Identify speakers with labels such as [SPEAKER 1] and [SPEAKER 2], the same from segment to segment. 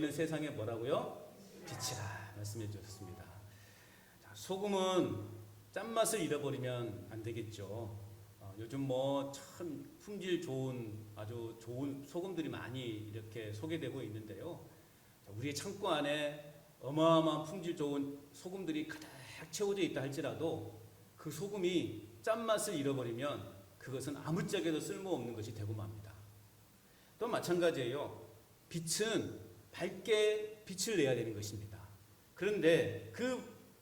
[SPEAKER 1] 있는 세상에 뭐라고요? 빛이라 말씀해 주셨습니다. 자, 소금은 짠맛을 잃어버리면 안 되겠죠. 요즘 뭐 참 품질 좋은 아주 좋은 소금들이 많이 이렇게 소개되고 있는데요. 우리의 창고 안에 어마어마한 품질 좋은 소금들이 가득 채워져 있다 할지라도 그 소금이 짠맛을 잃어버리면 그것은 아무짝에도 쓸모없는 것이 되고 맙니다. 또 마찬가지예요. 빛은 밝게 빛을 내야 되는 것입니다. 그런데 그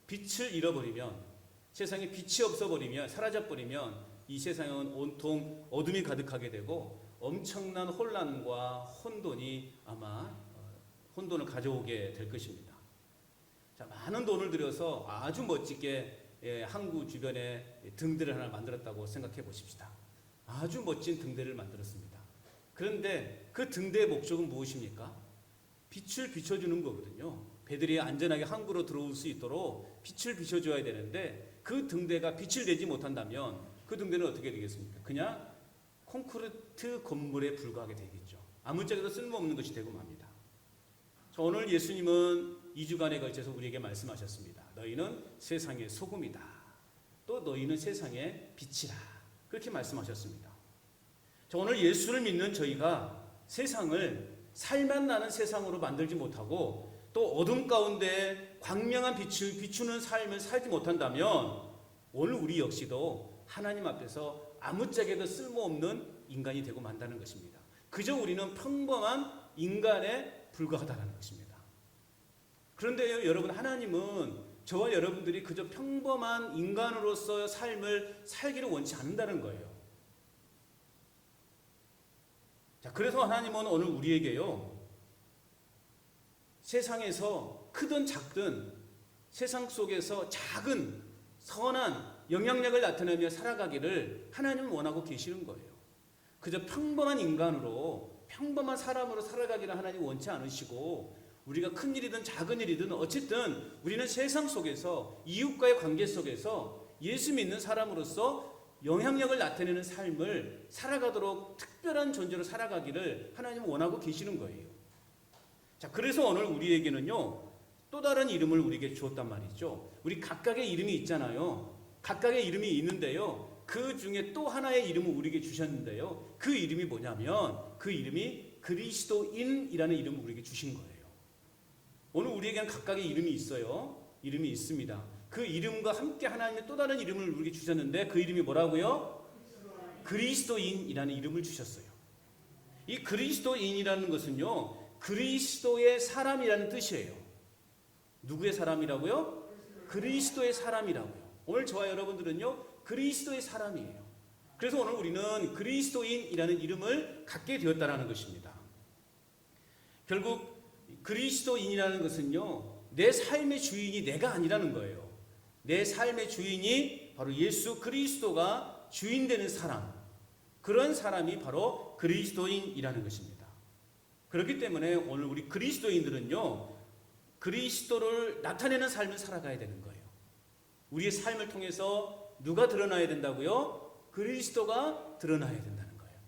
[SPEAKER 1] 빛을 잃어버리면, 세상에 빛이 없어버리면, 사라져버리면 이 세상은 온통 어둠이 가득하게 되고 엄청난 혼란과 혼돈이 아마 혼돈을 가져오게 될 것입니다. 자, 많은 돈을 들여서 아주 멋지게 항구 주변에 등대를 하나 만들었다고 생각해 보십시다. 아주 멋진 등대를 만들었습니다. 그런데 그 등대의 목적은 무엇입니까? 빛을 비춰주는 거거든요. 배들이 안전하게 항구로 들어올 수 있도록 빛을 비춰줘야 되는데 그 등대가 빛을 내지 못한다면 그 등대는 어떻게 되겠습니까? 그냥 콘크리트 건물에 불과하게 되겠죠. 아무짝에도 쓸모없는 것이 되고 맙니다. 오늘 예수님은 2주간에 걸쳐서 우리에게 말씀하셨습니다. 너희는 세상의 소금이다. 또 너희는 세상의 빛이라. 그렇게 말씀하셨습니다. 오늘 예수를 믿는 저희가 세상을 살만 나는 세상으로 만들지 못하고 또 어둠 가운데 광명한 빛을 비추는 삶을 살지 못한다면 오늘 우리 역시도 하나님 앞에서 아무짝에도 쓸모없는 인간이 되고 만다는 것입니다. 그저 우리는 평범한 인간에 불과하다는 것입니다. 그런데요, 여러분, 하나님은 저와 여러분들이 그저 평범한 인간으로서 삶을 살기를 원치 않는다는 거예요. 자, 그래서 하나님은 오늘 우리에게요, 세상에서 크든 작든 세상 속에서 작은 선한 영향력을 나타내며 살아가기를 하나님은 원하고 계시는 거예요. 그저 평범한 인간으로, 평범한 사람으로 살아가기를 하나님 원치 않으시고, 우리가 큰 일이든 작은 일이든 어쨌든 우리는 세상 속에서 이웃과의 관계 속에서 예수 믿는 사람으로서 영향력을 나타내는 삶을 살아가도록 특별한 존재로 살아가기를 하나님은 원하고 계시는 거예요. 자, 그래서 오늘 우리에게는요, 또 다른 이름을 우리에게 주었단 말이죠. 우리 각각의 이름이 있잖아요. 각각의 이름이 있는데요, 그 중에 또 하나의 이름을 우리에게 주셨는데요, 그 이름이 뭐냐면 그 이름이 그리스도인이라는 이름을 우리에게 주신 거예요. 오늘 우리에게는 각각의 이름이 있어요. 이름이 있습니다. 그 이름과 함께 하나님의 또 다른 이름을 우리에게 주셨는데 그 이름이 뭐라고요? 그리스도인이라는 이름을 주셨어요. 이 그리스도인이라는 것은요, 그리스도의 사람이라는 뜻이에요. 누구의 사람이라고요? 그리스도의 사람이라고요. 오늘 저와 여러분들은요, 그리스도의 사람이에요. 그래서 오늘 우리는 그리스도인이라는 이름을 갖게 되었다는 것입니다. 결국 그리스도인이라는 것은요, 내 삶의 주인이 내가 아니라는 거예요. 내 삶의 주인이 바로 예수 그리스도가 주인 되는 사람, 그런 사람이 바로 그리스도인이라는 것입니다. 그렇기 때문에 오늘 우리 그리스도인들은요, 그리스도를 나타내는 삶을 살아가야 되는 거예요. 우리의 삶을 통해서 누가 드러나야 된다고요? 그리스도가 드러나야 된다는 거예요.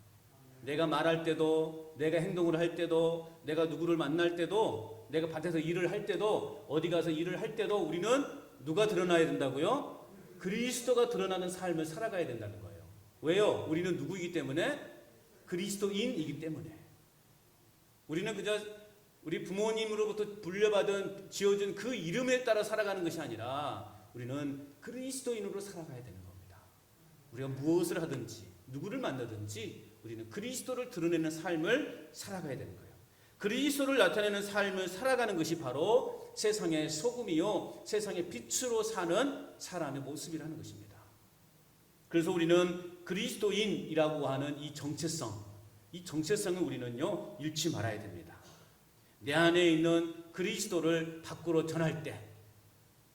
[SPEAKER 1] 내가 말할 때도, 내가 행동을 할 때도, 내가 누구를 만날 때도, 내가 밭에서 일을 할 때도, 어디 가서 일을 할 때도 우리는 누가 드러나야 된다고요? 그리스도가 드러나는 삶을 살아가야 된다는 거예요. 왜요? 우리는 누구이기 때문에? 그리스도인이기 때문에. 우리는 그저 우리 부모님으로부터 불려받은, 지어준 그 이름에 따라 살아가는 것이 아니라 우리는 그리스도인으로 살아가야 되는 겁니다. 우리가 무엇을 하든지 누구를 만나든지 우리는 그리스도를 드러내는 삶을 살아가야 되는 거예요. 그리스도를 나타내는 삶을 살아가는 것이 바로 세상의 소금이요, 세상의 빛으로 사는 사람의 모습이라는 것입니다. 그래서 우리는 그리스도인이라고 하는 이 정체성을 우리는요, 잃지 말아야 됩니다. 내 안에 있는 그리스도를 밖으로 전할 때,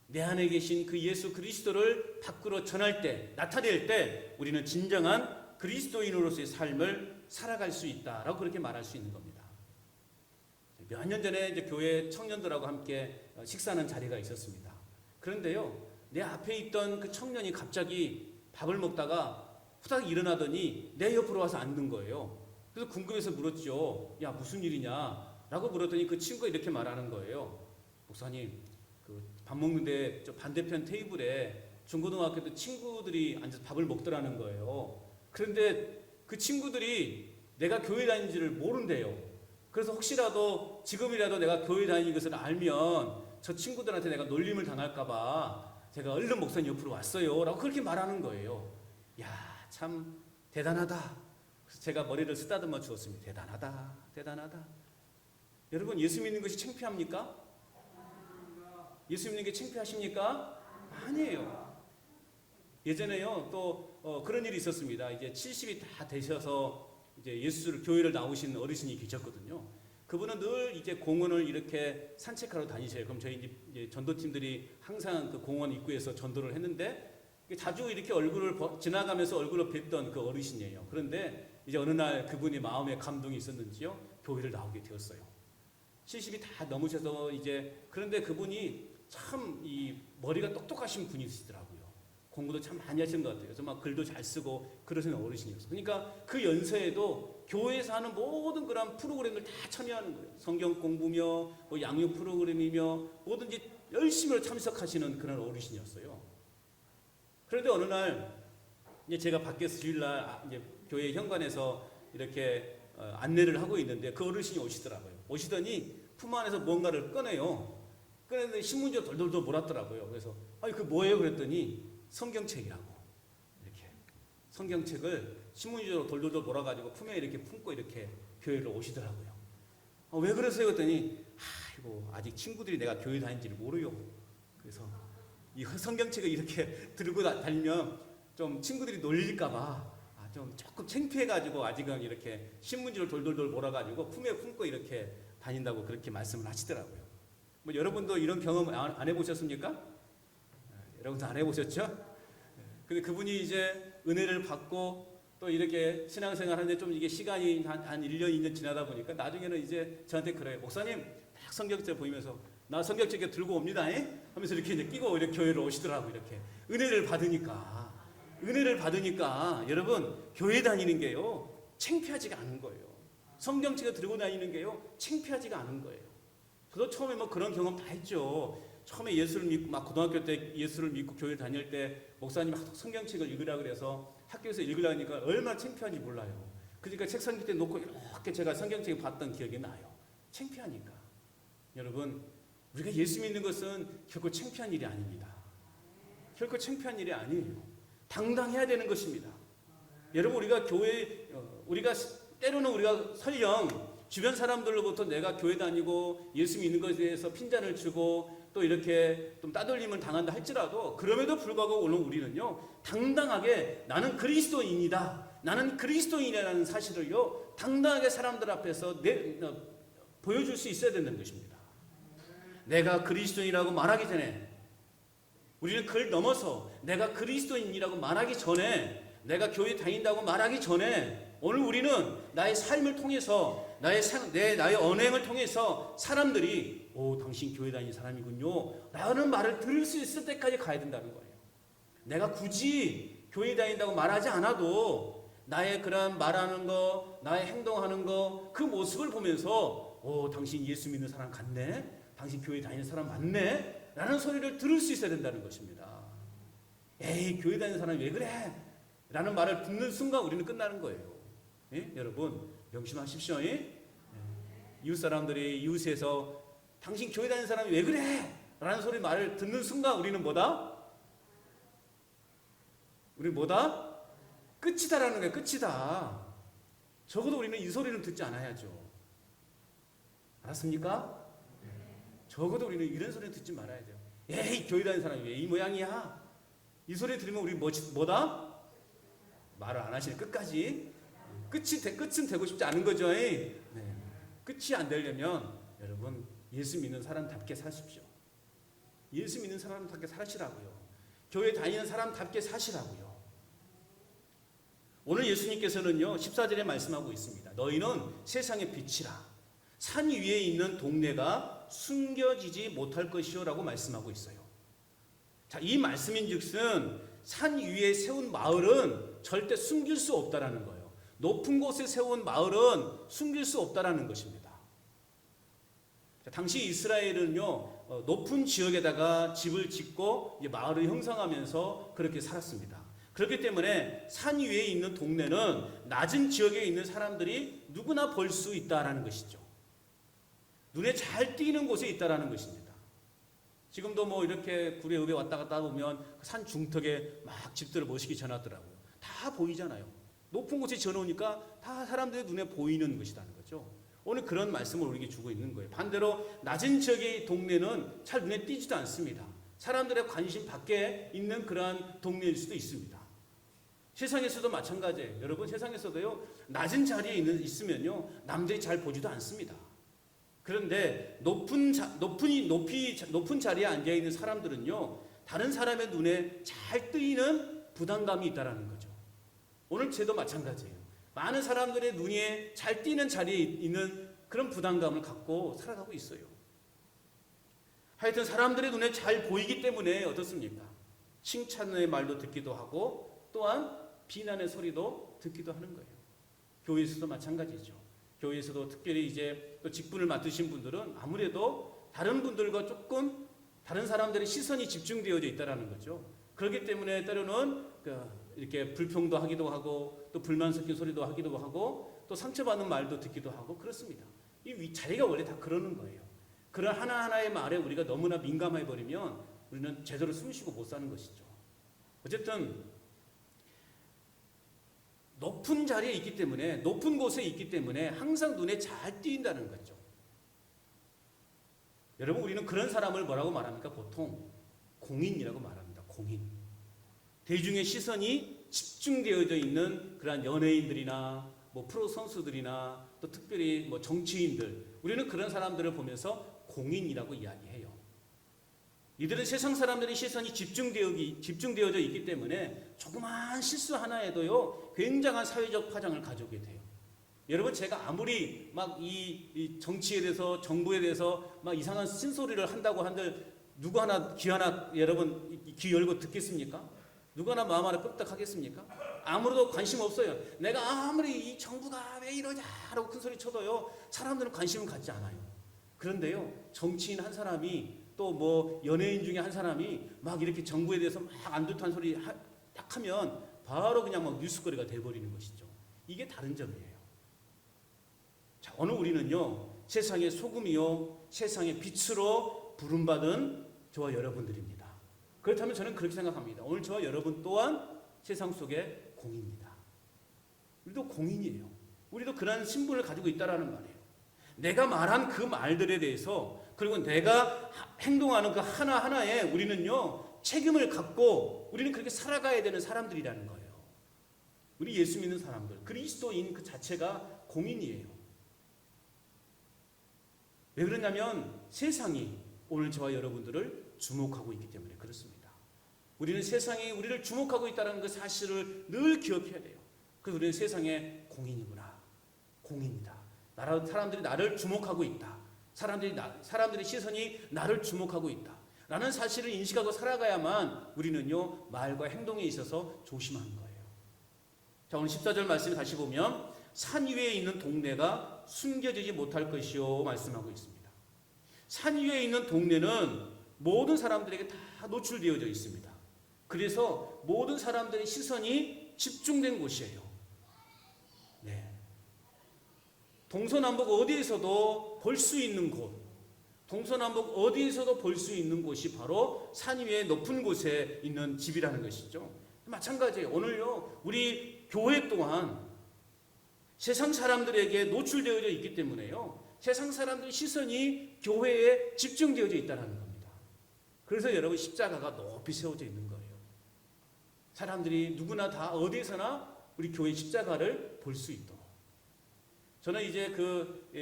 [SPEAKER 1] 내 안에 계신 그 예수 그리스도를 밖으로 전할 때, 나타낼 때 우리는 진정한 그리스도인으로서의 삶을 살아갈 수 있다라고 그렇게 말할 수 있는 겁니다. 몇 년 전에 이제 교회 청년들하고 함께 식사하는 자리가 있었습니다. 그런데요, 내 앞에 있던 그 청년이 갑자기 밥을 먹다가 후딱 일어나더니 내 옆으로 와서 앉는 거예요. 그래서 궁금해서 물었죠. 야, 무슨 일이냐? 라고 물었더니 그 친구가 이렇게 말하는 거예요. 목사님, 그 밥 먹는데 저 반대편 테이블에 중고등학교 때 친구들이 앉아서 밥을 먹더라는 거예요. 그런데 그 친구들이 내가 교회 다니는지를 모른대요. 그래서 혹시라도 지금이라도 내가 교회 다니는 것을 알면 저 친구들한테 내가 놀림을 당할까봐 제가 얼른 목사님 옆으로 왔어요. 라고 그렇게 말하는 거예요. 야, 참 대단하다. 그래서 제가 머리를 쓰다듬어 주었습니다. 대단하다. 대단하다. 여러분, 예수 믿는 것이 창피합니까? 예수 믿는 게 창피하십니까? 아니에요. 예전에요, 또 그런 일이 있었습니다. 이제 70이 다 되셔서 이제 예수를 교회를 나오신 어르신이 계셨거든요. 그분은 늘 이제 공원을 이렇게 산책하러 다니셔요. 그럼 저희 이제 전도팀들이 항상 그 공원 입구에서 전도를 했는데 자주 이렇게 얼굴을 지나가면서 얼굴을 뵀던 그 어르신이에요. 그런데 이제 어느 날 그분이 마음에 감동이 있었는지요, 교회를 나오게 되었어요. 70이 다 넘으셔서 이제, 그런데 그분이 참 이 머리가 똑똑하신 분이시더라고요. 공부도 참 많이 하시는 것 같아요. 정말 글도 잘 쓰고 그러시는 어르신이었어요. 그러니까 그 연세에도 교회에서 하는 모든 그런 프로그램을 다 참여하는 거예요. 성경 공부며 뭐 양육 프로그램이며 뭐든지 열심히 참석하시는 그런 어르신이었어요. 그런데 어느 날 이제 제가 밖에서 주일날 이제 교회 현관에서 이렇게 안내를 하고 있는데 그 어르신이 오시더라고요. 오시더니 품 안에서 뭔가를 꺼내요. 꺼냈는데 신문지가 돌돌돌 몰았더라고요. 그래서 아니 그 뭐예요? 그랬더니 성경책이라고. 이렇게 성경책을 신문지로 돌돌돌 몰아가지고 품에 이렇게 품고 이렇게 교회를 오시더라고요. 왜 그러세요? 그랬더니 아이고, 아직 친구들이 내가 교회 다니는지를 모르요. 그래서 이 성경책을 이렇게 들고 다니면 좀 친구들이 놀릴까봐 좀 조금 창피해가지고 아직은 이렇게 신문지를 돌돌돌 몰아가지고 품에 품고 이렇게 다닌다고 그렇게 말씀을 하시더라고요. 뭐 여러분도 이런 경험 안 해보셨습니까? 여러분도 안 해보셨죠? 근데 그분이 이제 은혜를 받고 또 이렇게 신앙생활 하는데 좀 이게 시간이 한 1년, 2년 지나다 보니까 나중에는 이제 저한테 그래요. 목사님, 딱 성경책 보이면서 나 성경책 들고 옵니다. 하면서 이렇게 이제 끼고 이렇게 교회를 오시더라고요. 이렇게 은혜를 받으니까 여러분, 교회 다니는 게요 창피하지가 않은 거예요. 성경책을 들고 다니는 게요 창피하지가 않은 거예요. 저도 처음에 뭐 그런 경험 다 했죠. 처음에 예수를 믿고 막 고등학교 때 예수를 믿고 교회 다닐 때 목사님이 성경책을 읽으라 그래서 학교에서 읽으려니까 얼마나 창피한지 몰라요. 그러니까 책상 밑에 놓고 이렇게 제가 성경책을 봤던 기억이 나요. 창피하니까. 여러분, 우리가 예수 믿는 것은 결코 창피한 일이 아닙니다. 결코 창피한 일이 아니에요. 당당해야 되는 것입니다. 여러분, 우리가 우리가 때로는 우리가 설령 주변 사람들로부터 내가 교회 다니고 예수 믿는 것에 대해서 핀잔을 주고 또 이렇게 좀 따돌림을 당한다 할지라도 그럼에도 불구하고 오늘 우리는요 당당하게 나는 그리스도인이다, 나는 그리스도인이라는 사실을요 당당하게 사람들 앞에서 보여줄 수 있어야 되는 것입니다. 내가 그리스도인이라고 말하기 전에, 우리는 그걸 넘어서 내가 그리스도인이라고 말하기 전에, 내가 교회 다닌다고 말하기 전에 오늘 우리는 나의 삶을 통해서 나의 언행을 통해서 사람들이 당신 교회 다니는 사람이군요 라는 말을 들을 수 있을 때까지 가야 된다는 거예요. 내가 굳이 교회 다닌다고 말하지 않아도 나의 그런 말하는 거, 나의 행동하는 거, 그 모습을 보면서 당신 예수 믿는 사람 같네, 당신 교회 다니는 사람 맞네 라는 소리를 들을 수 있어야 된다는 것입니다. 에이, 교회 다니는 사람이 왜 그래? 라는 말을 듣는 순간 우리는 끝나는 거예요. 예? 여러분 명심하십시오. 이웃 사람들이 이웃에서 당신 교회 다니는 사람이 왜 그래? 라는 소리 말을 듣는 순간 우리는 뭐다? 끝이다라는 거예요. 끝이다. 적어도 우리는 이 소리는 듣지 않아야죠. 알았습니까? 적어도 우리는 이런 소리는 듣지 말아야 돼요. 에이, 교회 다니는 사람이 왜 이 모양이야? 이 소리 들으면 우리 뭐다? 말을 안 하시는 끝까지. 끝은 되고 싶지 않은 거죠. 네. 끝이 안 되려면 여러분 예수 믿는 사람답게 사십시오. 예수 믿는 사람답게 사시라고요. 교회 다니는 사람답게 사시라고요. 오늘 예수님께서는요 14절에 말씀하고 있습니다. 너희는 세상의 빛이라. 산 위에 있는 동네가 숨겨지지 못할 것이요 라고 말씀하고 있어요. 자, 이 말씀인즉슨 산 위에 세운 마을은 절대 숨길 수 없다라는 거예요. 높은 곳에 세운 마을은 숨길 수 없다라는 것입니다. 당시 이스라엘은요, 높은 지역에다가 집을 짓고 이제 마을을 형성하면서 그렇게 살았습니다. 그렇기 때문에 산 위에 있는 동네는 낮은 지역에 있는 사람들이 누구나 볼 수 있다라는 것이죠. 눈에 잘 띄는 곳에 있다라는 것입니다. 지금도 뭐 이렇게 구례읍에 왔다 갔다 보면 산 중턱에 막 집들을 멋있게 지어놨더라고요. 다 보이잖아요. 높은 곳에 지어놓으니까 다 사람들의 눈에 보이는 것이라는 거죠. 오늘 그런 말씀을 우리에게 주고 있는 거예요. 반대로 낮은 지역의 동네는 잘 눈에 띄지도 않습니다. 사람들의 관심 밖에 있는 그러한 동네일 수도 있습니다. 세상에서도 마찬가지예요. 여러분, 세상에서도요, 낮은 자리에 있으면요, 남들이 잘 보지도 않습니다. 그런데 높은 자리에 앉아 있는 사람들은요, 다른 사람의 눈에 잘 뜨이는 부담감이 있다라는 거죠. 오늘 저도 마찬가지예요. 많은 사람들의 눈에 잘 띄는 자리에 있는 그런 부담감을 갖고 살아가고 있어요. 하여튼 사람들의 눈에 잘 보이기 때문에 어떻습니까? 칭찬의 말도 듣기도 하고 또한 비난의 소리도 듣기도 하는 거예요. 교회에서도 마찬가지죠. 교회에서도 특별히 이제 또 직분을 맡으신 분들은 아무래도 다른 분들과 조금 다른 사람들의 시선이 집중되어져 있다라는 거죠. 그렇기 때문에 때로는 이렇게 불평도 하기도 하고 또 불만 섞인 소리도 하기도 하고 또 상처받는 말도 듣기도 하고 그렇습니다. 이 자리가 원래 다 그러는 거예요. 그런 하나하나의 말에 우리가 너무나 민감해 버리면 우리는 제대로 숨쉬고 못 사는 것이죠. 어쨌든 높은 자리에 있기 때문에, 높은 곳에 있기 때문에 항상 눈에 잘 띄인다는 거죠. 여러분, 우리는 그런 사람을 뭐라고 말합니까? 보통 공인이라고 말합니다. 공인. 대중의 시선이 집중되어져 있는 그러한 연예인들이나 뭐 프로 선수들이나 또 특별히 뭐 정치인들, 우리는 그런 사람들을 보면서 공인이라고 이야기해요. 이들은 세상 사람들의 시선이 집중되어져 있기 때문에 조그마한 실수 하나에도요, 굉장한 사회적 파장을 가져오게 돼요. 여러분, 제가 아무리 막 이 정치에 대해서, 정부에 대해서 막 이상한 쓴소리를 한다고 한들 누구 하나 여러분 귀 열고 듣겠습니까? 누구 하나 마음 하나 끄떡하겠습니까? 아무도 관심 없어요. 내가 아무리 이 정부가 왜 이러냐라고 큰 소리 쳐도요, 사람들은 관심을 갖지 않아요. 그런데요, 정치인 한 사람이 또 뭐 연예인 중에 한 사람이 막 이렇게 정부에 대해서 막 안 좋다는 소리 딱 하면 바로 그냥 막 뉴스거리가 돼버리는 것이죠. 이게 다른 점이에요. 자, 오늘 우리는요, 세상의 소금이요, 세상의 빛으로 부름받은 저와 여러분들입니다. 그렇다면 저는 그렇게 생각합니다. 오늘 저와 여러분 또한 세상 속의 공인입니다. 우리도 공인이에요. 우리도 그런 신분을 가지고 있다라는 말이에요. 내가 말한 그 말들에 대해서, 그리고 내가 행동하는 그 하나하나에 우리는요, 책임을 갖고 우리는 그렇게 살아가야 되는 사람들이라는 거예요. 우리 예수 믿는 사람들, 그리스도인 그 자체가 공인이에요. 왜 그러냐면 세상이 오늘 저와 여러분들을 주목하고 있기 때문에 그렇습니다. 우리는 세상이 우리를 주목하고 있다는 그 사실을 늘 기억해야 돼요. 그래서 우리는 세상의 공인이구나. 공인이다. 사람들이 나를 주목하고 있다. 사람들의 시선이 나를 주목하고 있다. 라는 사실을 인식하고 살아가야만 우리는요, 말과 행동에 있어서 조심하는 거예요. 자, 오늘 14절 말씀을 다시 보면 산 위에 있는 동네가 숨겨지지 못할 것이요 말씀하고 있습니다. 산 위에 있는 동네는 모든 사람들에게 다 노출되어져 있습니다. 그래서 모든 사람들의 시선이 집중된 곳이에요. 네. 동서남북 어디에서도 볼 수 있는 곳, 동서남북 어디에서도 볼 수 있는 곳이 바로 산 위에 높은 곳에 있는 집이라는 것이죠. 마찬가지예요. 오늘요, 우리 교회 또한 세상 사람들에게 노출되어져 있기 때문에요, 세상 사람들의 시선이 교회에 집중되어져 있다는 겁니다. 그래서 여러분, 십자가가 높이 세워져 있는 거예요. 사람들이 누구나 다 어디서나 우리 교회 십자가를 볼 수 있도록. 저는 이제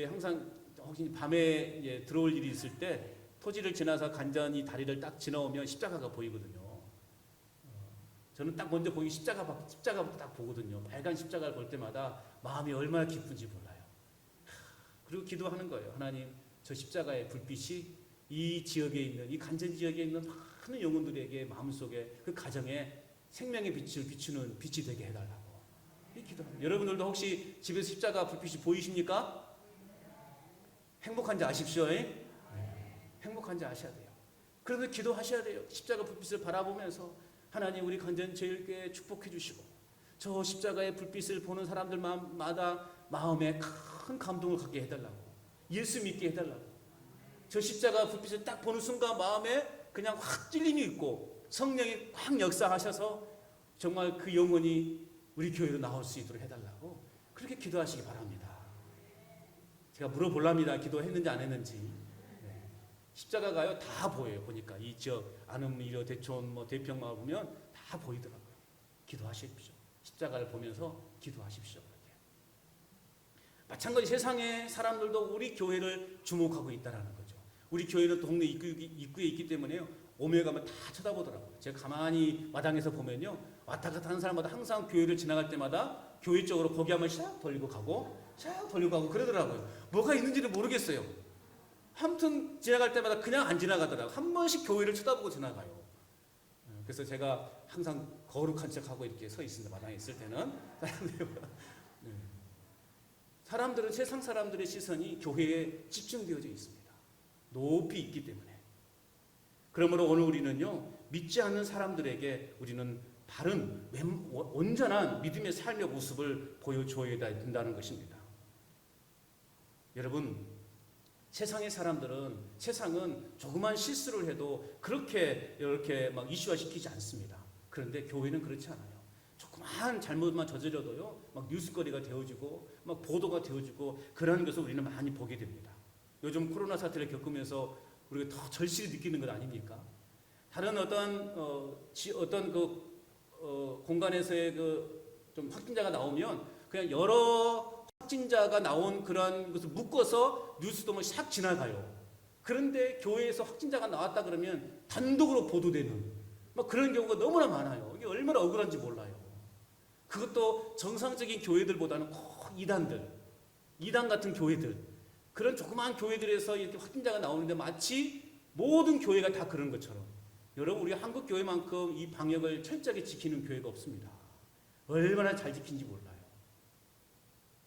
[SPEAKER 1] 항상 혹시 밤에 들어올 일이 있을 때 토지를 지나서 간전히 다리를 딱 지나오면 십자가가 보이거든요. 저는 딱 먼저 보기 십자가부터 딱 보거든요. 빨간 십자가를 볼 때마다 마음이 얼마나 기쁜지 몰라요. 그리고 기도하는 거예요. 하나님, 저 십자가의 불빛이 이 지역에 있는, 이 간전 지역에 있는 많은 영혼들에게 마음속에 그 가정에 생명의 빛을 비추는 빛이 되게 해달라고 이 기도합니다. 여러분들도 혹시 집에서 십자가 불빛이 보이십니까? 행복한지 아십시오. 행복한지 아셔야 돼요. 그런데 기도하셔야 돼요. 십자가 불빛을 바라보면서 하나님 우리 건전제일교회 축복해 주시고 저 십자가의 불빛을 보는 사람들마다 마음에 큰 감동을 갖게 해달라고, 예수 믿게 해달라고. 저 십자가 불빛을 딱 보는 순간 마음에 그냥 확 찔림이 있고 성령이 확 역사하셔서 정말 그 영혼이 우리 교회로 나올 수 있도록 해달라고 그렇게 기도하시기 바랍니다. 제가 물어볼랍니다. 기도했는지 안 했는지. 네. 십자가가요 다 보여요. 보니까 이 지역 안흥리려 대촌 뭐 대평마을 보면 다 보이더라고요. 기도하십시오. 십자가를 보면서 기도하십시오. 그렇게. 마찬가지 세상의 사람들도 우리 교회를 주목하고 있다라는 거죠. 우리 교회는 동네 입구에 있기 때문에요. 오며 가면 다 쳐다보더라고요. 제가 가만히 마당에서 보면요. 왔다 갔다 하는 사람마다 항상 교회를 지나갈 때마다 교회 쪽으로 고개 한번 샥 돌리고 가고 샥 돌리고 가고 그러더라고요. 뭐가 있는지는 모르겠어요. 아무튼 지나갈 때마다 그냥 안 지나가더라고요. 한 번씩 교회를 쳐다보고 지나가요. 그래서 제가 항상 거룩한 척하고 이렇게 서 있습니다. 마당에 있을 때는. 사람들은 세상 사람들의 시선이 교회에 집중되어져 있습니다. 높이 있기 때문에. 그러므로 오늘 우리는요 믿지 않는 사람들에게 우리는 바른 온전한 믿음의 삶의 모습을 보여줘야 된다는 것입니다. 여러분, 세상의 사람들은 세상은 조그만 실수를 해도 그렇게 이렇게 막 이슈화 시키지 않습니다. 그런데 교회는 그렇지 않아요. 조그만 잘못만 저질러도요 막 뉴스거리가 되어지고 막 보도가 되어지고 그러는 것을 우리는 많이 보게 됩니다. 요즘 코로나 사태를 겪으면서 우리가 더 절실히 느끼는 것 아닙니까? 다른 어떤 공간에서의 좀 확진자가 나오면 그냥 여러 확진자가 나온 그런 것을 묶어서 뉴스동을 샥 지나가요. 그런데 교회에서 확진자가 나왔다 그러면 단독으로 보도되는 막 그런 경우가 너무나 많아요. 이게 얼마나 억울한지 몰라요. 그것도 정상적인 교회들보다는 꼭 이단 같은 교회들, 그런 조그마한 교회들에서 이렇게 확진자가 나오는데 마치 모든 교회가 다 그런 것처럼. 여러분, 우리 한국 교회만큼 이 방역을 철저하게 지키는 교회가 없습니다. 얼마나 잘 지킨지 몰라요.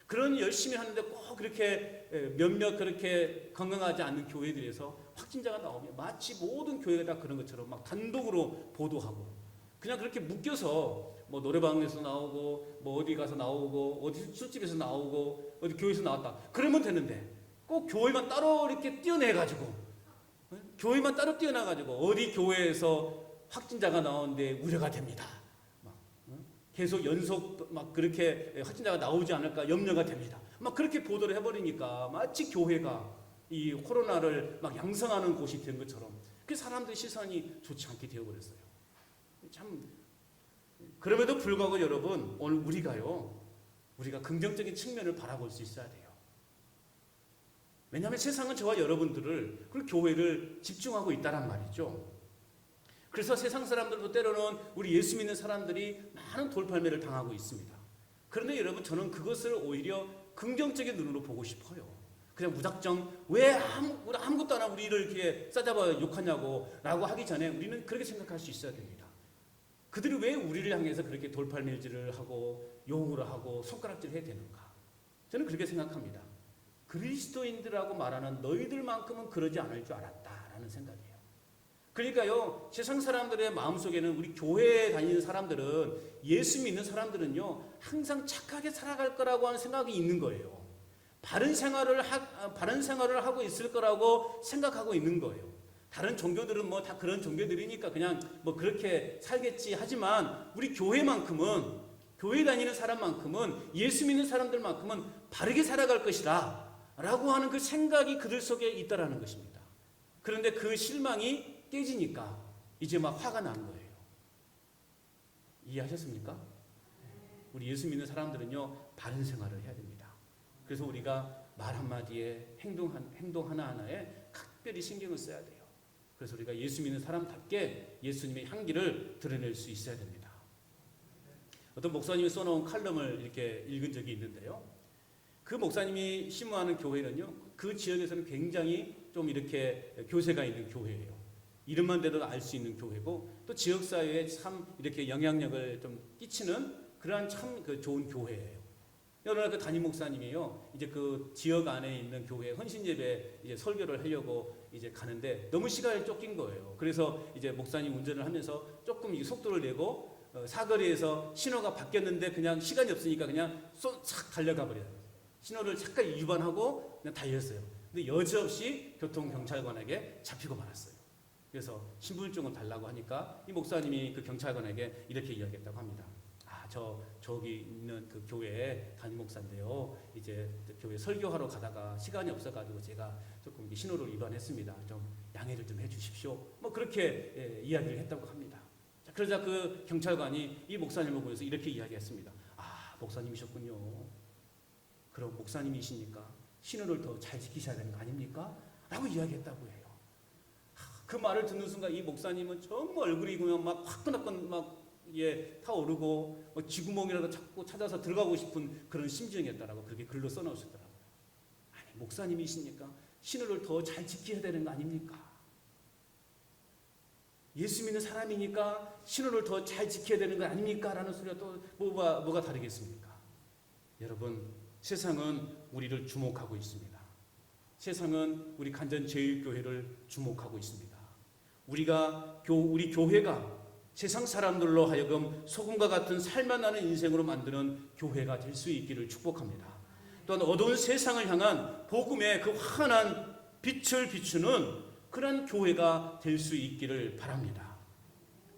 [SPEAKER 1] 그런 열심히 하는데 꼭 그렇게 몇몇 그렇게 건강하지 않는 교회들에서 확진자가 나오면 마치 모든 교회가 다 그런 것처럼 막 단독으로 보도하고 그냥 그렇게 묶여서 뭐 노래방에서 나오고 뭐 어디 가서 나오고 어디 술집에서 나오고 어디 교회에서 나왔다 그러면 되는데 꼭 교회만 따로 이렇게 띄어내가지고 교회만 따로 띄어나가지고 어디 교회에서 확진자가 나오는데 우려가 됩니다. 막 계속 연속 막 그렇게 확진자가 나오지 않을까 염려가 됩니다. 막 그렇게 보도를 해버리니까 마치 교회가 이 코로나를 막 양성하는 곳이 된 것처럼 그 사람들의 시선이 좋지 않게 되어버렸어요. 참 그럼에도 불구하고 여러분 오늘 우리가 긍정적인 측면을 바라볼 수 있어야 돼요. 왜냐하면 세상은 저와 여러분들을 그리고 교회를 집중하고 있다란 말이죠. 그래서 세상 사람들도 때로는 우리 예수 믿는 사람들이 많은 돌팔매를 당하고 있습니다. 그런데 여러분 저는 그것을 오히려 긍정적인 눈으로 보고 싶어요. 그냥 무작정 왜 아무것도 안 하고 우리를 이렇게 싸잡아 욕하냐고 라고 하기 전에 우리는 그렇게 생각할 수 있어야 됩니다. 그들이 왜 우리를 향해서 그렇게 돌팔매질을 하고 용을 하고 손가락질을 해야 되는가? 저는 그렇게 생각합니다. 그리스도인들하고 말하는 너희들만큼은 그러지 않을 줄 알았다라는 생각이에요. 그러니까요 세상 사람들의 마음속에는 우리 교회에 다니는 사람들은 예수 믿는 사람들은요 항상 착하게 살아갈 거라고 하는 생각이 있는 거예요. 바른 생활을 하고 있을 거라고 생각하고 있는 거예요. 다른 종교들은 뭐 다 그런 종교들이니까 그냥 뭐 그렇게 살겠지 하지만 우리 교회만큼은 교회 다니는 사람만큼은 예수 믿는 사람들만큼은 바르게 살아갈 것이다 라고 하는 그 생각이 그들 속에 있다라는 것입니다. 그런데 그 실망이 깨지니까 이제 막 화가 난 거예요. 이해하셨습니까? 우리 예수 믿는 사람들은요 바른 생활을 해야 됩니다. 그래서 우리가 말 한마디에 행동 하나하나에 각별히 신경을 써야 돼요. 그래서 우리가 예수 믿는 사람답게 예수님의 향기를 드러낼 수 있어야 됩니다. 어떤 목사님이 써놓은 칼럼을 이렇게 읽은 적이 있는데요. 그 목사님이 심무하는 교회는요, 그 지역에서는 굉장히 좀 이렇게 교세가 있는 교회예요. 이름만 대도 알 수 있는 교회고, 또 지역사회에 참 이렇게 영향력을 좀 끼치는 그러한 참 좋은 교회예요. 어느 날 그 담임 목사님이요, 이제 그 지역 안에 있는 교회 헌신 예배 이제 설교를 하려고 이제 가는데 너무 시간이 쫓긴 거예요. 그래서 이제 목사님 운전을 하면서 조금 이 속도를 내고 사거리에서 신호가 바뀌었는데 그냥 시간이 없으니까 그냥 싹 달려가 버려요. 신호를 잠깐 위반하고 그냥 달렸어요. 근데 여지없이 교통경찰관에게 잡히고 말았어요. 그래서 신분증을 달라고 하니까 이 목사님이 그 경찰관에게 이렇게 이야기했다고 합니다. 저기 있는 그 교회 담임 목사인데요, 이제 교회 설교하러 가다가 시간이 없어가지고 제가 조금 신호를 위반했습니다. 좀 양해를 좀 해주십시오. 뭐 그렇게 이야기를 했다고 합니다. 자, 그러자 그 경찰관이 이 목사님을 보면서 이렇게 이야기했습니다. 목사님이셨군요. 그럼 목사님이시니까 신호를 더 잘 지키셔야 되는 거 아닙니까? 라고 이야기했다고 해요. 그 말을 듣는 순간 이 목사님은 정말 얼굴이 그냥 막 화끈화끈 막 타오르고 쥐구멍이라도 자꾸 찾아서 들어가고 싶은 그런 심정이었다라고 그렇게 글로 써놓으셨더라고요. 아니, 목사님이시니까 신호를 더 잘 지켜야 되는 거 아닙니까? 예수 믿는 사람이니까 신호를 더 잘 지켜야 되는 거 아닙니까? 라는 소리가 또 뭐가 다르겠습니까? 여러분, 세상은 우리를 주목하고 있습니다. 세상은 우리 간전제일교회를 주목하고 있습니다. 우리 교회가 세상 사람들로 하여금 소금과 같은 살만나는 인생으로 만드는 교회가 될 수 있기를 축복합니다. 또한 어두운 세상을 향한 복음의 그 환한 빛을 비추는 그런 교회가 될 수 있기를 바랍니다.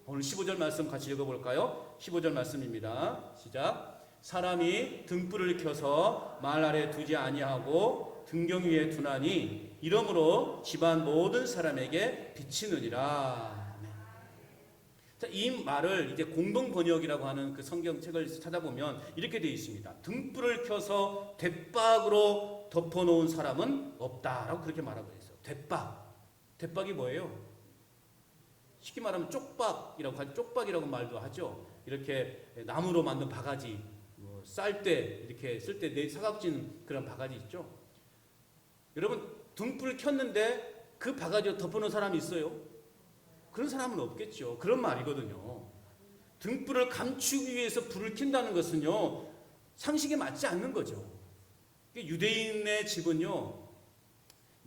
[SPEAKER 1] 오늘 15절 말씀 같이 읽어볼까요? 15절 말씀입니다. 시작. 사람이 등불을 켜서 말 아래 두지 아니하고 등경 위에 두나니 이러므로 집안 모든 사람에게 비치느니라. 자, 이 말을 이제 공동 번역이라고 하는 그 성경책을 찾아보면 이렇게 되어 있습니다. 등불을 켜서 대박으로 덮어놓은 사람은 없다라고 그렇게 말하고 있어요. 대박이 뭐예요? 쉽게 말하면 쪽박이라고 말도 하죠. 이렇게 나무로 만든 바가지, 쌀 때 이렇게 쓸 때 사각진 그런 바가지 있죠. 여러분, 등불을 켰는데 그 바가지로 덮어놓은 사람이 있어요? 그런 사람은 없겠죠. 그런 말이거든요. 등불을 감추기 위해서 불을 켠다는 것은요, 상식에 맞지 않는 거죠. 유대인의 집은요,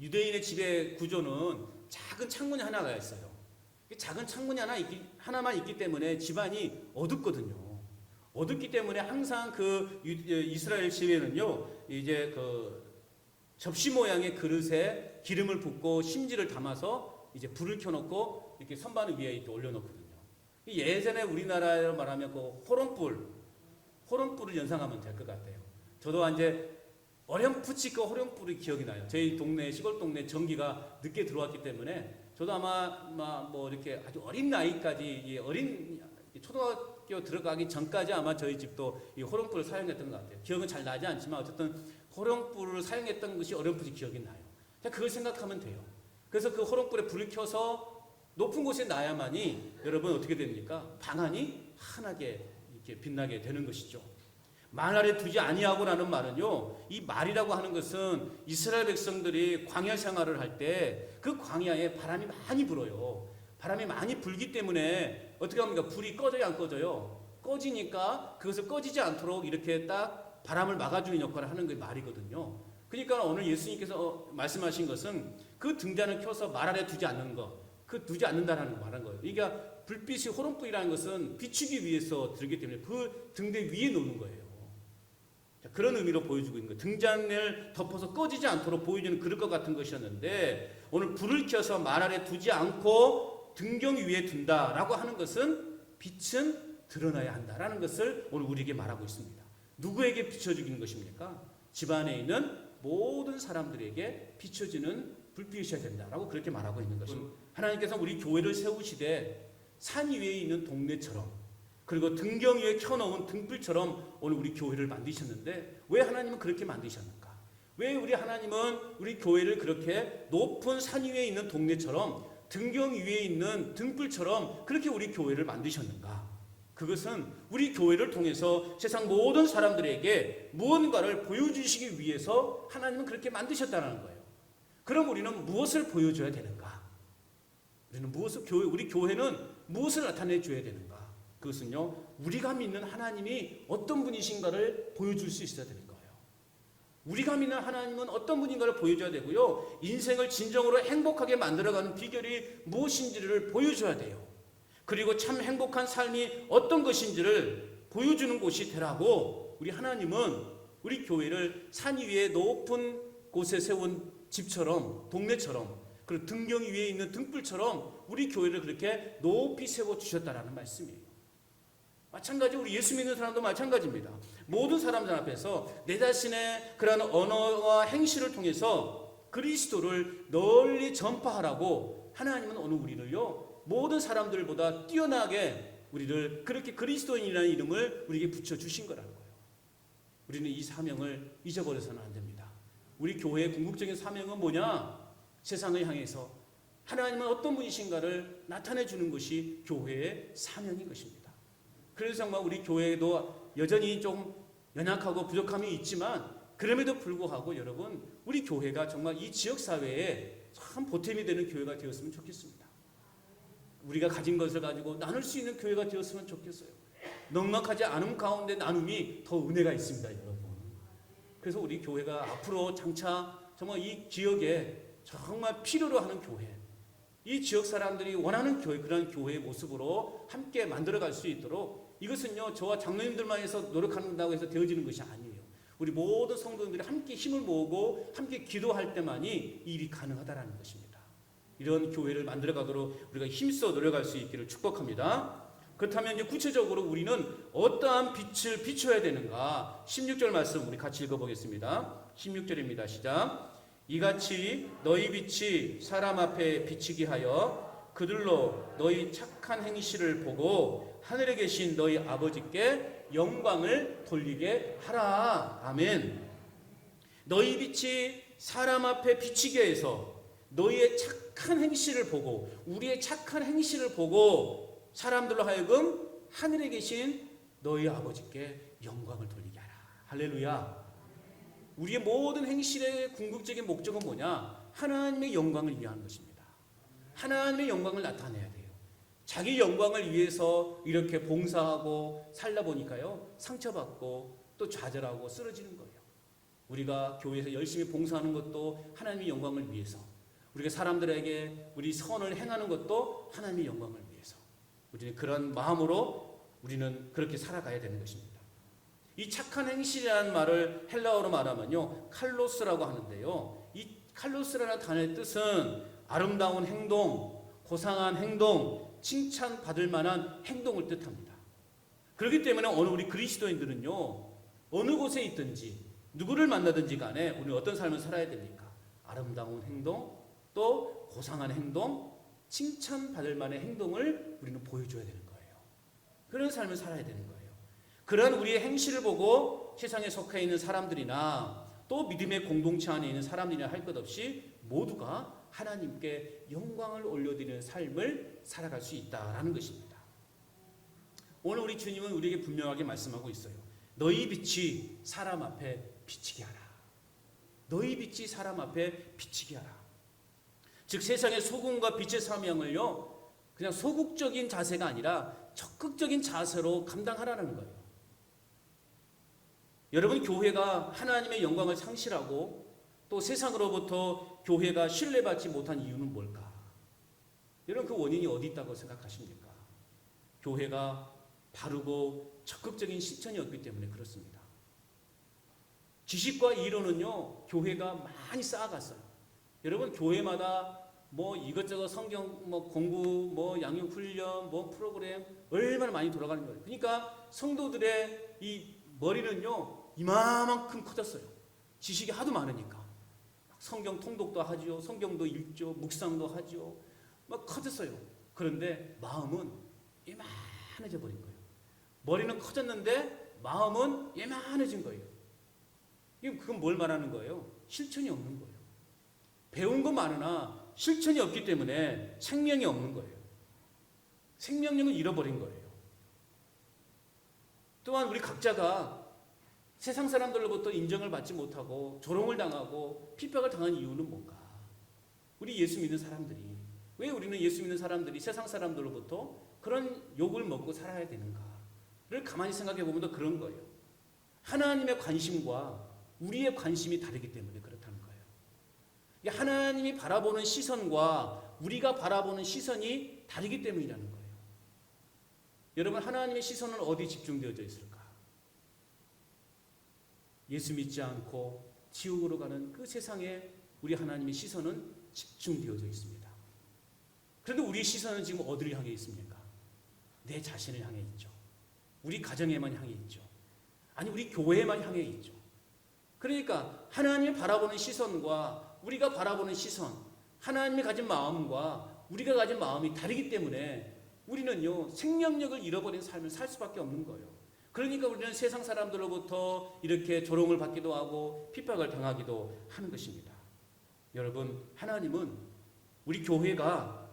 [SPEAKER 1] 유대인의 집의 구조는 작은 창문이 하나가 있어요. 작은 창문이 하나만 있기 때문에 집안이 어둡거든요. 어둡기 때문에 항상 그 이스라엘 집에는요, 이제 그 접시 모양의 그릇에 기름을 붓고 심지를 담아서 이제 불을 켜놓고 이렇게 선반 위에 이렇게 올려놓거든요. 예전에 우리나라로 말하면 그 호롱불을 연상하면 될 것 같아요. 저도 이제 어렴풋이 그 호롱불이 기억이 나요. 저희 동네, 시골 동네 전기가 늦게 들어왔기 때문에 저도 아마 뭐 이렇게 아주 어린 나이까지, 초등학교 들어가기 전까지 아마 저희 집도 이 호롱불을 사용했던 것 같아요. 기억은 잘 나지 않지만 어쨌든 호롱불을 사용했던 것이 어렴풋이 기억이 나요. 그걸 생각하면 돼요. 그래서 그 호롱불에 불을 켜서 높은 곳에 놔야만이 여러분 어떻게 됩니까? 방안이 환하게 이렇게 빛나게 되는 것이죠. 말 아래 두지 아니하고라는 말은요, 이 말이라고 하는 것은 이스라엘 백성들이 광야 생활을 할 때 그 광야에 바람이 많이 불어요. 바람이 많이 불기 때문에 어떻게 합니까? 불이 꺼져요, 안 꺼져요? 꺼지니까 그것을 꺼지지 않도록 이렇게 딱 바람을 막아주는 역할을 하는 게 말이거든요. 그러니까 오늘 예수님께서 말씀하신 것은 그 등잔을 켜서 말 아래 두지 않는 것, 두지 않는다라는 거 말한 거예요. 그러니까 불빛이 호롱불이라는 것은 비추기 위해서 들기 때문에 그 등대 위에 놓는 거예요. 자, 그런 의미로 보여주고 있는 거예요. 등잔을 덮어서 꺼지지 않도록 보여주는 그릇과 같은 것이었는데 오늘 불을 켜서 말 아래 두지 않고 등경 위에 둔다라고 하는 것은 빛은 드러나야 한다라는 것을 오늘 우리에게 말하고 있습니다. 누구에게 비춰주기는 것입니까? 집안에 있는 모든 사람들에게 비춰지는 불빛이어야 된다라고 그렇게 말하고 있는 것입니다. 하나님께서 우리 교회를 세우시되 산 위에 있는 동네처럼 그리고 등경 위에 켜놓은 등불처럼 오늘 우리 교회를 만드셨는데 왜 하나님은 그렇게 만드셨는가? 왜 우리 하나님은 우리 교회를 그렇게 높은 산 위에 있는 동네처럼 등경 위에 있는 등불처럼 그렇게 우리 교회를 만드셨는가? 그것은 우리 교회를 통해서 세상 모든 사람들에게 무언가를 보여주시기 위해서 하나님은 그렇게 만드셨다는 거예요. 그럼 우리는 무엇을 보여줘야 되는가? 우리 교회는 무엇을 나타내 줘야 되는가? 그것은요, 우리가 믿는 하나님이 어떤 분이신가를 보여줄 수 있어야 되는 것. 우리가 믿는 하나님은 어떤 분인가를 보여줘야 되고요. 인생을 진정으로 행복하게 만들어가는 비결이 무엇인지를 보여줘야 돼요. 그리고 참 행복한 삶이 어떤 것인지를 보여주는 곳이 되라고 우리 하나님은 우리 교회를 산 위에 높은 곳에 세운 집처럼, 동네처럼, 그리고 등경 위에 있는 등불처럼 우리 교회를 그렇게 높이 세워주셨다라는 말씀이에요. 마찬가지로 우리 예수 믿는 사람도 마찬가지입니다. 모든 사람들 앞에서 내 자신의 그런 언어와 행실을 통해서 그리스도를 널리 전파하라고 하나님은 오늘 우리를요, 모든 사람들보다 뛰어나게 우리를 그렇게 그리스도인이라는 이름을 우리에게 붙여주신 거라는 거예요. 우리는 이 사명을 잊어버려서는 안 됩니다. 우리 교회의 궁극적인 사명은 뭐냐? 세상을 향해서 하나님은 어떤 분이신가를 나타내 주는 것이 교회의 사명인 것입니다. 그래서 정말 우리 교회도 여전히 좀 연약하고 부족함이 있지만 그럼에도 불구하고 여러분, 우리 교회가 정말 이 지역사회에 참 보탬이 되는 교회가 되었으면 좋겠습니다. 우리가 가진 것을 가지고 나눌 수 있는 교회가 되었으면 좋겠어요. 넉넉하지 않은 가운데 나눔이 더 은혜가 있습니다, 여러분. 그래서 우리 교회가 앞으로 장차 정말 이 지역에 정말 필요로 하는 교회, 이 지역 사람들이 원하는 교회, 그런 교회의 모습으로 함께 만들어갈 수 있도록, 이것은요 저와 장로님들만 해서 노력한다고 해서 되어지는 것이 아니에요. 우리 모든 성도님들이 함께 힘을 모으고 함께 기도할 때만이 이 일이 가능하다라는 것입니다. 이런 교회를 만들어가도록 우리가 힘써 노력할 수 있기를 축복합니다. 그렇다면 이제 구체적으로 우리는 어떠한 빛을 비춰야 되는가? 16절 말씀 우리 같이 읽어보겠습니다. 16절입니다. 시작. 이같이 너희 빛이 사람 앞에 비치게 하여 그들로 너희 착한 행실을 보고 하늘에 계신 너희 아버지께 영광을 돌리게 하라. 아멘. 너희 빛이 사람 앞에 비치게 해서 너희의 착한 행실을 보고, 우리의 착한 행실을 보고 사람들로 하여금 하늘에 계신 너희 아버지께 영광을 돌리게 하라. 할렐루야. 우리의 모든 행실의 궁극적인 목적은 뭐냐? 하나님의 영광을 위한 것입니다. 하나님의 영광을 나타내야 돼요. 자기 영광을 위해서 이렇게 봉사하고 살다 보니까요, 상처받고 또 좌절하고 쓰러지는 거예요. 우리가 교회에서 열심히 봉사하는 것도 하나님의 영광을 위해서, 우리가 사람들에게 우리 선을 행하는 것도 하나님의 영광을 위해서, 우리는 그런 마음으로 우리는 그렇게 살아가야 되는 것입니다. 이 착한 행실이라는 말을 헬라어로 말하면요, 칼로스라고 하는데요, 이 칼로스라는 단어의 뜻은 아름다운 행동, 고상한 행동, 칭찬받을 만한 행동을 뜻합니다. 그렇기 때문에 오늘 우리 그리스도인들은요, 어느 곳에 있든지 누구를 만나든지 간에 우리는 어떤 삶을 살아야 됩니까? 아름다운 행동, 또 고상한 행동, 칭찬받을 만한 행동을 우리는 보여줘야 되는 거예요. 그런 삶을 살아야 되는 거예요. 그런 우리의 행실을 보고 세상에 속해 있는 사람들이나 또 믿음의 공동체 안에 있는 사람들이나 할 것 없이 모두가 하나님께 영광을 올려드리는 삶을 살아갈 수 있다라는 것입니다. 오늘 우리 주님은 우리에게 분명하게 말씀하고 있어요. 너희 빛이 사람 앞에 비치게 하라. 너희 빛이 사람 앞에 비치게 하라. 즉 세상의 소금과 빛의 사명을요, 그냥 소극적인 자세가 아니라 적극적인 자세로 감당하라는 거예요. 여러분, 교회가 하나님의 영광을 상실하고 또 세상으로부터 교회가 신뢰받지 못한 이유는 뭘까? 여러분, 그 원인이 어디 있다고 생각하십니까? 교회가 바르고 적극적인 실천이 없기 때문에 그렇습니다. 지식과 이론은요, 교회가 많이 쌓아갔어요. 여러분, 교회마다 뭐 이것저것 성경 공부, 양육 훈련, 프로그램 얼마나 많이 돌아가는 거예요. 그러니까 성도들의 이 머리는요, 이만큼 커졌어요. 지식이 하도 많으니까. 성경 통독도 하죠. 성경도 읽죠. 묵상도 하죠. 막 커졌어요. 그런데 마음은 예만해져 버린 거예요. 머리는 커졌는데 마음은 예만해진 거예요. 그건 뭘 말하는 거예요? 실천이 없는 거예요. 배운 건 많으나 실천이 없기 때문에 생명이 없는 거예요. 생명력을 잃어버린 거예요. 또한 우리 각자가 세상 사람들로부터 인정을 받지 못하고 조롱을 당하고 핍박을 당한 이유는 뭔가? 우리 예수 믿는 사람들이, 왜 우리는 예수 믿는 사람들이 세상 사람들로부터 그런 욕을 먹고 살아야 되는가를 가만히 생각해 보면 더 그런 거예요. 하나님의 관심과 우리의 관심이 다르기 때문에 그렇다는 거예요. 하나님이 바라보는 시선과 우리가 바라보는 시선이 다르기 때문이라는 거예요. 여러분, 하나님의 시선은 어디 집중되어져 있을까? 예수 믿지 않고 지옥으로 가는 그 세상에 우리 하나님의 시선은 집중되어져 있습니다. 그런데 우리의 시선은 지금 어디를 향해 있습니까? 내 자신을 향해 있죠. 우리 가정에만 향해 있죠. 아니, 우리 교회에만 향해 있죠. 그러니까 하나님이 바라보는 시선과 우리가 바라보는 시선, 하나님이 가진 마음과 우리가 가진 마음이 다르기 때문에 우리는요, 생명력을 잃어버린 삶을 살 수밖에 없는 거예요. 그러니까 우리는 세상 사람들로부터 이렇게 조롱을 받기도 하고 핍박을 당하기도 하는 것입니다. 여러분, 하나님은 우리 교회가,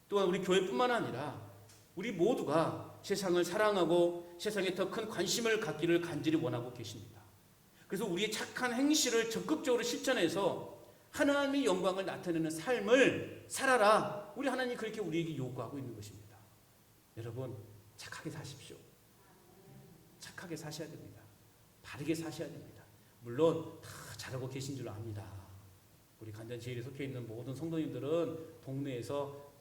[SPEAKER 1] 또한 우리 교회뿐만 아니라 우리 모두가 세상을 사랑하고 세상에 더 큰 관심을 갖기를 간절히 원하고 계십니다. 그래서 우리의 착한 행실을 적극적으로 실천해서 하나님의 영광을 나타내는 삶을 살아라. 우리 하나님이 그렇게 우리에게 요구하고 있는 것입니다. 여러분, 착하게 사십시오. 착하게 사셔야 됩니다. 바르게 사셔야 됩니다. 물론 다 잘하고 계신 줄 압니다. 우리 간전제일에 속해 있는 모든 성도님들은 동네에서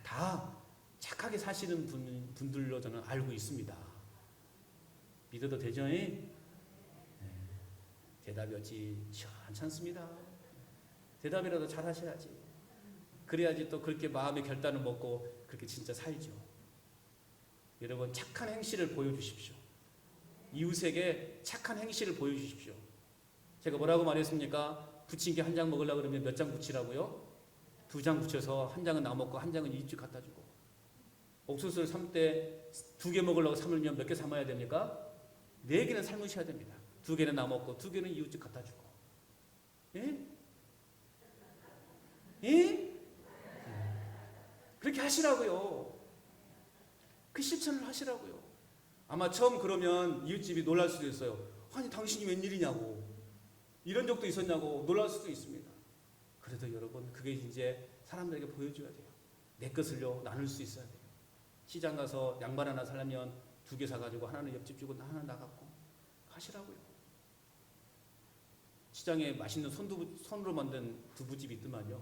[SPEAKER 1] 다 착하게 사시는 분들로 저는 알고 있습니다. 믿어도 되죠? 네. 대답이 어찌 시원찮습니다. 대답이라도 잘 하셔야지. 그래야지 또 그렇게 마음의 결단을 먹고 그렇게 진짜 살죠. 여러분, 착한 행실을 보여주십시오. 이웃에게 착한 행실을 보여주십시오. 제가 뭐라고 말했습니까? 부침개 한 장 먹으려고 그러면 몇 장 부치라고요? 2장 부쳐서 한 장은 나 먹고 한 장은 이웃집 갖다 주고, 옥수수를 삶을 때 2개 먹으려고 삶으면 몇 개 삶아야 됩니까? 4개는 삶으셔야 됩니다. 2개는 나 먹고 2개는 이웃집 갖다 주고. 예? 예? 그렇게 하시라고요. 그 실천을 하시라고요. 아마 처음 그러면 이웃집이 놀랄 수도 있어요. 아니, 당신이 웬일이냐고, 이런 적도 있었냐고 놀랄 수도 있습니다. 그래도 여러분, 그게 이제 사람들에게 보여줘야 돼요. 내 것을요 나눌 수 있어야 돼요. 시장 가서 양말 하나 사려면 2개 사가지고 하나는 옆집 주고 하나 나갔고 하시라고요. 시장에 맛있는 손으로 만든 두부집이 있더만요.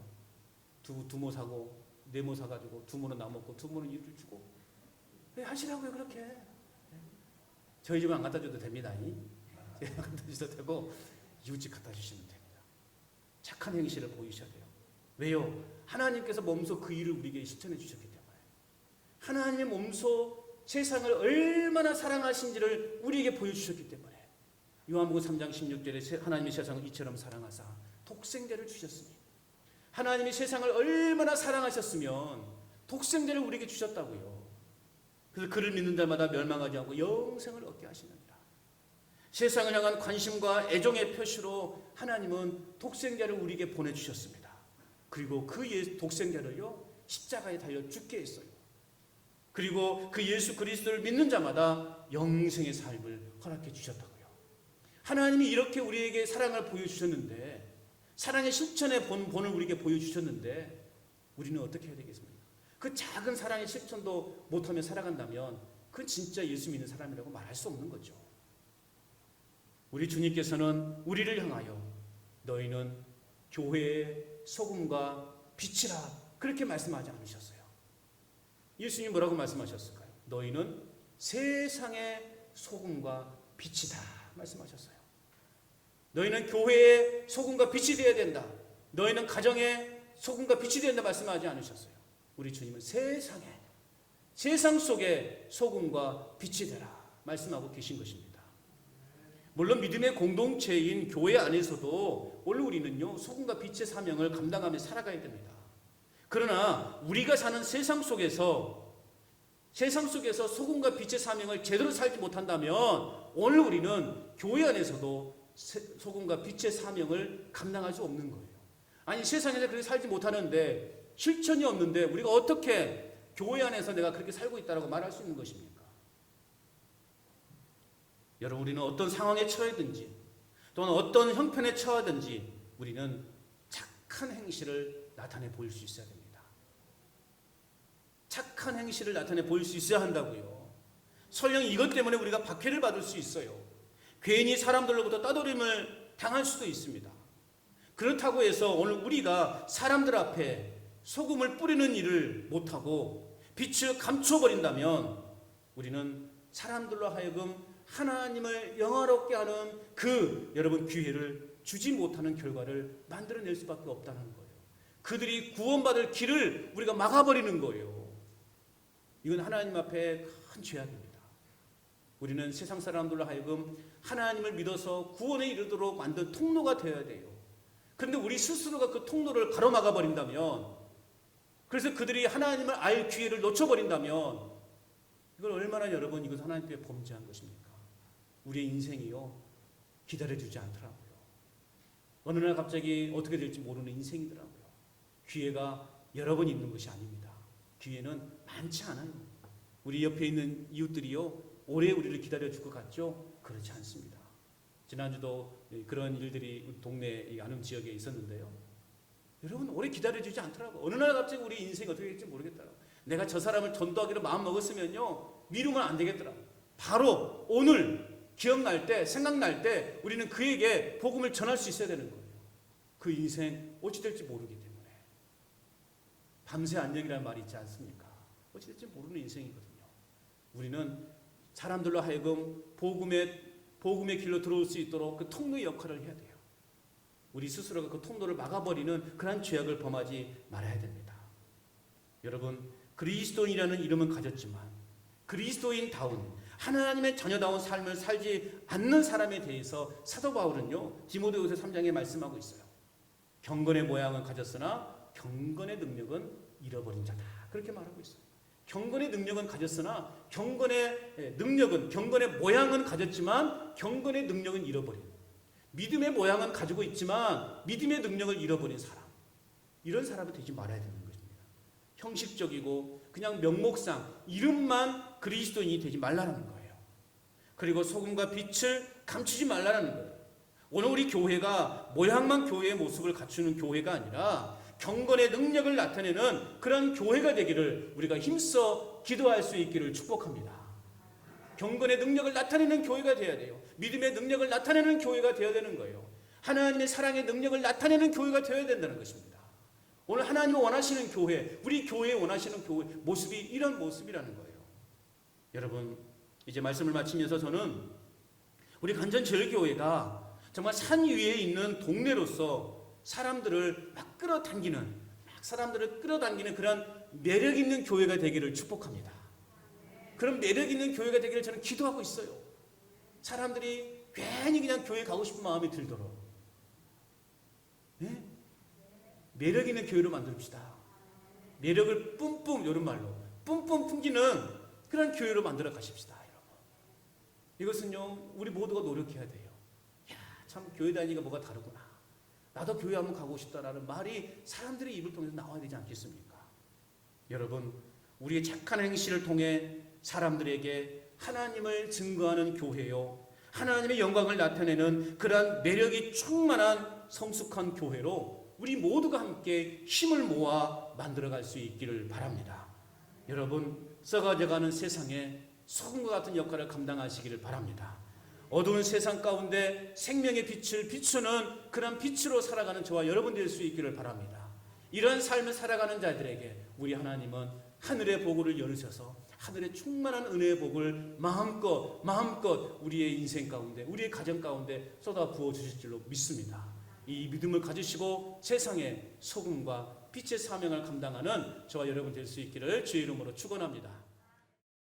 [SPEAKER 1] 두모 사고 네모 사가지고 두모는 나 먹고 두모는 이웃 주고. 네, 하시라고요. 그렇게. 저희 집은 안 갖다 줘도 됩니다. 제가 갖다 주셔도 되고 이웃집 갖다 주시면 됩니다. 착한 행실을 보이셔야 돼요. 왜요? 하나님께서 몸소 그 일을 우리에게 실천해 주셨기 때문에. 하나님의 몸소 세상을 얼마나 사랑하신지를 우리에게 보여주셨기 때문에. 요한복음 3장 16절에 하나님이 세상을 이처럼 사랑하사 독생자를 주셨으니, 하나님이 세상을 얼마나 사랑하셨으면 독생자를 우리에게 주셨다고요. 그래서 그를 믿는 자마다 멸망하지 않고 영생을 얻게 하시느니라. 세상을 향한 관심과 애정의 표시로 하나님은 독생자를 우리에게 보내주셨습니다. 그리고 그 독생자를요 십자가에 달려 죽게 했어요. 그리고 그 예수 그리스도를 믿는 자마다 영생의 삶을 허락해 주셨다고요. 하나님이 이렇게 우리에게 사랑을 보여주셨는데, 사랑의 실천의 본을 우리에게 보여주셨는데, 우리는 어떻게 해야 되겠습니까? 그 작은 사랑의 실천도 못하며 살아간다면 그건 진짜 예수 믿는 사람이라고 말할 수 없는 거죠. 우리 주님께서는 우리를 향하여 너희는 교회의 소금과 빛이라 그렇게 말씀하지 않으셨어요. 예수님이 뭐라고 말씀하셨을까요? 너희는 세상의 소금과 빛이다 말씀하셨어요. 너희는 교회의 소금과 빛이 되어야 된다. 너희는 가정의 소금과 빛이 되어야 된다 말씀하지 않으셨어요. 우리 주님은 세상 속에 소금과 빛이 되라 말씀하고 계신 것입니다. 물론 믿음의 공동체인 교회 안에서도 원래 우리는요 소금과 빛의 사명을 감당하며 살아가야 됩니다. 그러나 우리가 사는 세상 속에서 소금과 빛의 사명을 제대로 살지 못한다면 오늘 우리는 교회 안에서도 소금과 빛의 사명을 감당할 수 없는 거예요. 아니, 세상에서 그렇게 살지 못하는데, 실천이 없는데 우리가 어떻게 교회 안에서 내가 그렇게 살고 있다고 말할 수 있는 것입니까? 여러분, 우리는 어떤 상황에 처하든지 또는 어떤 형편에 처하든지 우리는 착한 행실을 나타내 보일 수 있어야 됩니다. 착한 행실을 나타내 보일 수 있어야 한다고요. 설령 이것 때문에 우리가 박해를 받을 수 있어요. 괜히 사람들로부터 따돌림을 당할 수도 있습니다. 그렇다고 해서 오늘 우리가 사람들 앞에 소금을 뿌리는 일을 못하고 빛을 감춰버린다면 우리는 사람들로 하여금 하나님을 영화롭게 하는 그 여러분 기회를 주지 못하는 결과를 만들어낼 수밖에 없다는 거예요. 그들이 구원받을 길을 우리가 막아버리는 거예요. 이건 하나님 앞에 큰 죄악입니다. 우리는 세상 사람들로 하여금 하나님을 믿어서 구원에 이르도록 만든 통로가 되어야 돼요. 그런데 우리 스스로가 그 통로를 가로막아 버린다면, 그래서 그들이 하나님을 알 기회를 놓쳐버린다면 이걸 얼마나 여러분 이것 하나님께 범죄한 것입니까? 우리의 인생이요 기다려주지 않더라고요. 어느 날 갑자기 어떻게 될지 모르는 인생이더라고요. 기회가 여러 번 있는 것이 아닙니다. 기회는 많지 않아요. 우리 옆에 있는 이웃들이요 오래 우리를 기다려줄 것 같죠? 그렇지 않습니다. 지난주도 그런 일들이 동네 안흥 지역에 있었는데요. 여러분 오래 기다려주지 않더라고요. 어느 날 갑자기 우리 인생이 어떻게 될지 모르겠더라고요. 내가 저 사람을 전도하기로 마음 먹었으면요 미루면 안 되겠더라고요. 바로 오늘 기억날 때, 생각날 때 우리는 그에게 복음을 전할 수 있어야 되는 거예요. 그 인생 어찌 될지 모르기 때문에. 밤새 안녕이라는 말이 있지 않습니까? 어찌 될지 모르는 인생이거든요. 우리는 사람들로 하여금 복음의 길로 들어올 수 있도록 그 통로의 역할을 해야 돼요. 우리 스스로가 그 통로를 막아버리는 그런 죄악을 범하지 말아야 됩니다. 여러분, 그리스도인이라는 이름은 가졌지만 그리스도인다운 하나님의 자녀다운 삶을 살지 않는 사람에 대해서 사도 바울은요 디모데후서 3장에 말씀하고 있어요. 경건의 모양은 가졌으나 경건의 능력은 잃어버린 자다. 그렇게 말하고 있어요. 경건의 능력은 가졌으나 경건의 모양은 가졌지만 경건의 능력은 잃어버린, 믿음의 모양은 가지고 있지만 믿음의 능력을 잃어버린 사람, 이런 사람이 되지 말아야 되는 것입니다. 형식적이고 그냥 명목상 이름만 그리스도인이 되지 말라는 거예요. 그리고 소금과 빛을 감추지 말라는 거예요. 오늘 우리 교회가 모양만 교회의 모습을 갖추는 교회가 아니라 경건의 능력을 나타내는 그런 교회가 되기를 우리가 힘써 기도할 수 있기를 축복합니다. 경건의 능력을 나타내는 교회가 되어야 돼요. 믿음의 능력을 나타내는 교회가 되어야 되는 거예요. 하나님의 사랑의 능력을 나타내는 교회가 되어야 된다는 것입니다. 오늘 하나님이 원하시는 교회, 우리 교회에 원하시는 교회 모습이 이런 모습이라는 거예요. 여러분, 이제 말씀을 마치면서 저는 우리 간전제일교회가 정말 산 위에 있는 동네로서 사람들을 막 끌어당기는 그런 매력 있는 교회가 되기를 축복합니다. 그런 매력 있는 교회가 되기를 저는 기도하고 있어요. 사람들이 괜히 그냥 교회 가고 싶은 마음이 들도록. 네? 매력 있는 교회로 만듭시다. 매력을 뿜뿜, 이런 말로 뿜뿜 풍기는 그런 교회로 만들어 가십시다. 여러분. 이것은요 우리 모두가 노력해야 돼요. 야, 참 교회 다니기가 뭐가 다르구나. 나도 교회 한번 가고 싶다라는 말이 사람들의 입을 통해서 나와야 되지 않겠습니까? 여러분, 우리의 착한 행실을 통해 사람들에게 하나님을 증거하는 교회요, 하나님의 영광을 나타내는 그러한 매력이 충만한 성숙한 교회로 우리 모두가 함께 힘을 모아 만들어갈 수 있기를 바랍니다. 여러분, 썩어져가는 세상에 소금과 같은 역할을 감당하시기를 바랍니다. 어두운 세상 가운데 생명의 빛을 비추는 그런 빛으로 살아가는 저와 여러분 될 수 있기를 바랍니다. 이런 삶을 살아가는 자들에게 우리 하나님은 하늘의 복을 열으셔서 하늘의 충만한 은혜의 복을 마음껏 우리의 인생 가운데, 우리의 가정 가운데 쏟아 부어 주실 줄로 믿습니다. 이 믿음을 가지시고 세상의 소금과 빛의 사명을 감당하는 저와 여러분 될 수 있기를 주의 이름으로 축원합니다.